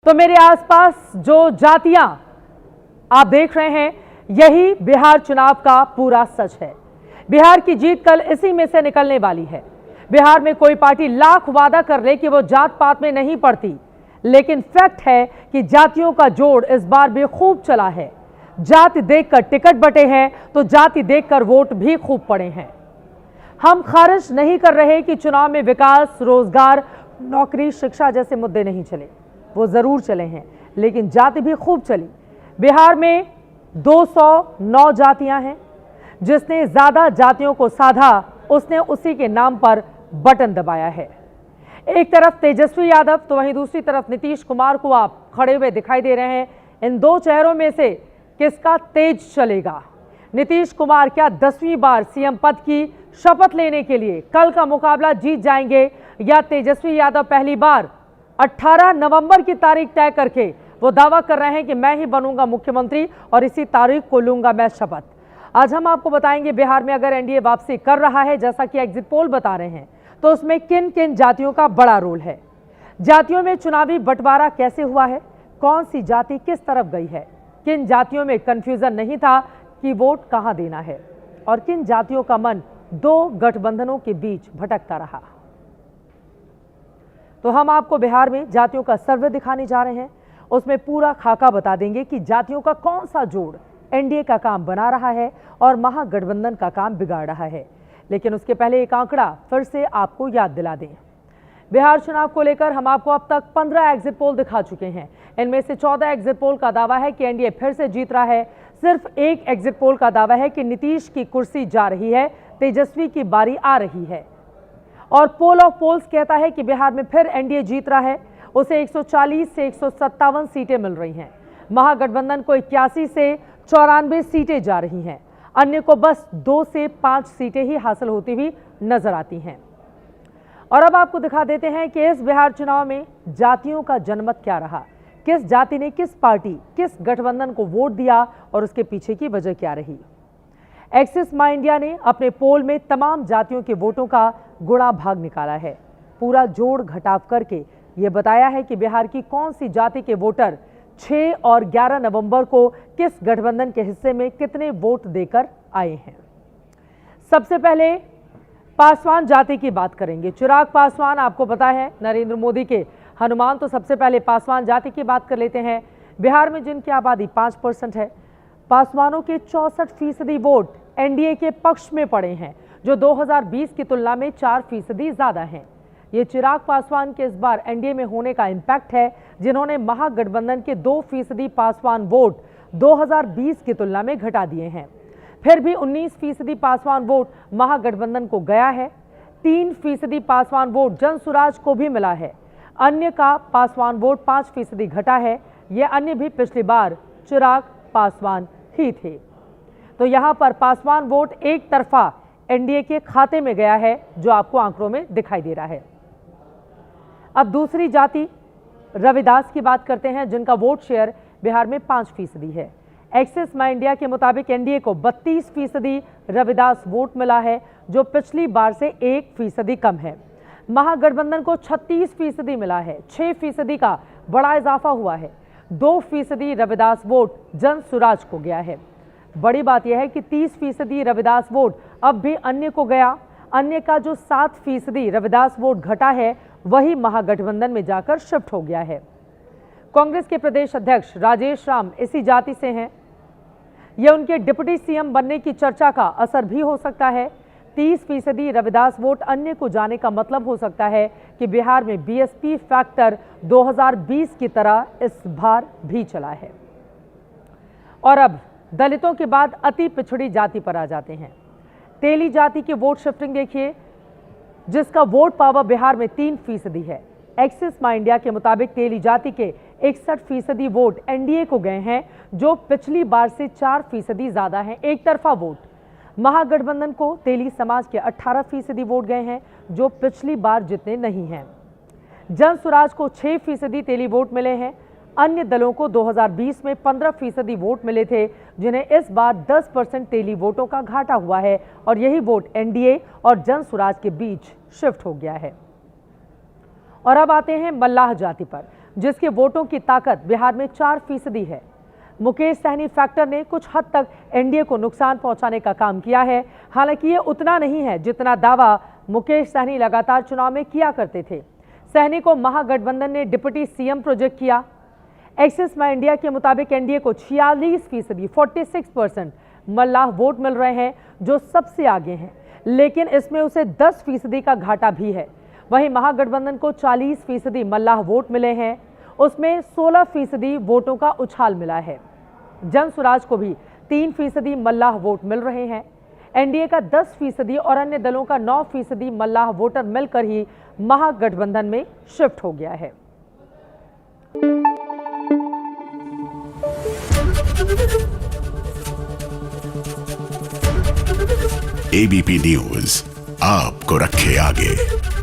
तो मेरे आसपास जो जातियां आप देख रहे हैं, यही बिहार चुनाव का पूरा सच है। बिहार की जीत कल इसी में से निकलने वाली है। बिहार में कोई पार्टी लाख वादा कर ले कि वो जात पात में नहीं पड़ती, लेकिन फैक्ट है कि जातियों का जोड़ इस बार भी खूब चला है। जाति देखकर टिकट बटे हैं तो जाति देखकर वोट भी खूब पड़े हैं। हम खारिज नहीं कर रहे कि चुनाव में विकास, रोजगार, नौकरी, शिक्षा जैसे मुद्दे नहीं चले, वो जरूर चले हैं, लेकिन जाति भी खूब चली। बिहार में 209 जातियां हैं। जिसने ज्यादा जातियों को साधा, उसने उसी के नाम पर बटन दबाया है। एक तरफ तेजस्वी यादव तो वहीं दूसरी तरफ नीतीश कुमार को आप खड़े हुए दिखाई दे रहे हैं। इन दो चेहरों में से किसका तेज चलेगा? नीतीश कुमार क्या 10वीं बार सीएम पद की शपथ लेने के लिए कल का मुकाबला जीत जाएंगे, या तेजस्वी यादव पहली बार 18 नवंबर की तारीख तय करके वो दावा कर रहे हैं कि मैं ही बनूंगा मुख्यमंत्री और इसी तारीख को लूंगा मैं शपथ? आज हम आपको बताएंगे बिहार में अगर एनडीए वापसी कर रहा है, जैसा कि एग्जिट पोल बता रहे हैं, तो उसमें किन किन जातियों का बड़ा रोल है। जातियों में चुनावी बंटवारा कैसे हुआ है, कौन सी जाति किस तरफ गई है, किन जातियों में कंफ्यूजन नहीं था कि वोट कहां देना है, और किन जातियों का मन दो गठबंधनों के बीच भटकता रहा। तो हम आपको बिहार में जातियों का सर्वे दिखाने जा रहे हैं। उसमें पूरा खाका बता देंगे कि जातियों का कौन सा जोड़ एनडीए का काम बना रहा है और महागठबंधन का काम बिगाड़ रहा है। लेकिन उसके पहले एक आंकड़ा फिर से आपको याद दिला दें। बिहार चुनाव को लेकर हम आपको अब तक 15 एग्जिट पोल दिखा चुके हैं। इनमें से 14 एग्जिट पोल का दावा है कि एनडीए फिर से जीत रहा है। सिर्फ एक एग्जिट पोल का दावा है कि नीतीश की कुर्सी जा रही है, तेजस्वी की बारी आ रही है। और पोल ऑफ पोल्स कहता है कि बिहार में फिर एनडीए जीत रहा है। उसे 140 से 157 सीटें मिल रही हैं। महागठबंधन को 81 से 94 सीटें जा रही हैं। अन्य को बस 2 से 5 सीटें ही हासिल होती हुई नजर आती हैं। और अब आपको दिखा देते हैं कि इस बिहार चुनाव में जातियों का जनमत क्या रहा, किस जाति ने किस पार्टी, किस गठबंधन को वोट दिया और उसके पीछे की वजह क्या रही। एक्सिस माई इंडिया ने अपने पोल में तमाम जातियों के वोटों का गुणा भाग निकाला है। पूरा जोड़ घटाव करके ये बताया है कि बिहार की कौन सी जाति के वोटर 6 और 11 नवंबर को किस गठबंधन के हिस्से में कितने वोट देकर आए हैं। सबसे पहले पासवान जाति की बात करेंगे। चिराग पासवान, आपको पता है नरेंद्र मोदी के हनुमान, तो सबसे पहले पासवान जाति की बात कर लेते हैं। बिहार में जिनकी आबादी 5% है, पासवानों के 64% वोट एनडीए के पक्ष में पड़े हैं, जो 2020 की तुलना में 4% ज्यादा हैं। ये चिराग पासवान के इस बार एनडीए में होने का इंपैक्ट है, जिन्होंने महागठबंधन के 2% पासवान वोट 2020 की तुलना में घटा दिए हैं। फिर भी 19% पासवान वोट महागठबंधन को गया है। 3% पासवान वोट जनसुराज को भी मिला है। अन्य का पासवान वोट 5% घटा है। ये अन्य भी पिछली बार चिराग पासवान ही थे। तो यहां पर पासवान वोट एक तरफा एनडीए के खाते में गया है, जो आपको आंकड़ों में दिखाई दे रहा है। अब दूसरी जाति रविदास की बात करते हैं, जिनका वोट शेयर बिहार में 5% है। एक्सिस माई इंडिया के मुताबिक एनडीए को 32% रविदास वोट मिला है, जो पिछली बार से 1% कम है। महागठबंधन को 36% मिला है, 6% का बड़ा इजाफा हुआ है। 2% रविदास वोट जनसुराज को गया है। बड़ी बात यह है कि 30% रविदास वोट अब भी अन्य को गया। अन्य का जो 7% रविदास वोट घटा है, वही महागठबंधन में जाकर शिफ्ट हो गया है। कांग्रेस के प्रदेश अध्यक्ष राजेश राम इसी जाति से हैं। यह उनके डिप्टी सीएम बनने की चर्चा का असर भी हो सकता है। 30% रविदास वोट अन्य को जाने का मतलब हो सकता है कि बिहार में बीएसपी फैक्टर 2020 की तरह इस बार भी चला है। और अब दलितों के बाद अति पिछड़ी जाति पर आ जाते हैं। तेली जाति की वोट शिफ्टिंग देखिए, जिसका वोट पावर बिहार में 3% है। एक्सिस माई इंडिया के मुताबिक तेली जाति के 61% वोट एनडीए को गए हैं, जो पिछली बार से 4% ज्यादा है। एक तरफा वोट महागठबंधन को तेली समाज के 18% वोट गए हैं, जो पिछली बार जितने नहीं हैं। जनसुराज को 6% तेली वोट मिले हैं। अन्य दलों को 2020 में 15% वोट मिले थे, जिन्हें इस बार 10% तेली वोटों का घाटा हुआ है, और यही वोट एनडीए और जनसुराज के बीच शिफ्ट हो गया है। और अब आते हैं मल्लाह जाति पर। जिसके वोटों की ताकत बिहार में 4% है। मुकेश सहनी फैक्टर ने कुछ हद तक एनडीए को नुकसान पहुंचाने का काम किया है। हालांकि ये उतना नहीं है जितना दावा मुकेश सहनी लगातार चुनाव में किया करते थे। सहनी को महागठबंधन ने डिप्टी सीएम प्रोजेक्ट किया। एक्सिस माई इंडिया के मुताबिक एनडीए को 46% 46% मल्लाह वोट मिल रहे हैं, जो सबसे आगे हैं, लेकिन इसमें उसे 10% का घाटा भी है। वहीं महागठबंधन को 40% मल्लाह वोट मिले हैं, उसमें 16% वोटों का उछाल मिला है। जन स्वराज को भी 3% मल्लाह वोट मिल रहे हैं। एनडीए का 10% और अन्य दलों का 9% मल्लाह वोटर मिलकर ही महागठबंधन में शिफ्ट हो गया है। एबीपी न्यूज आपको रखे आगे।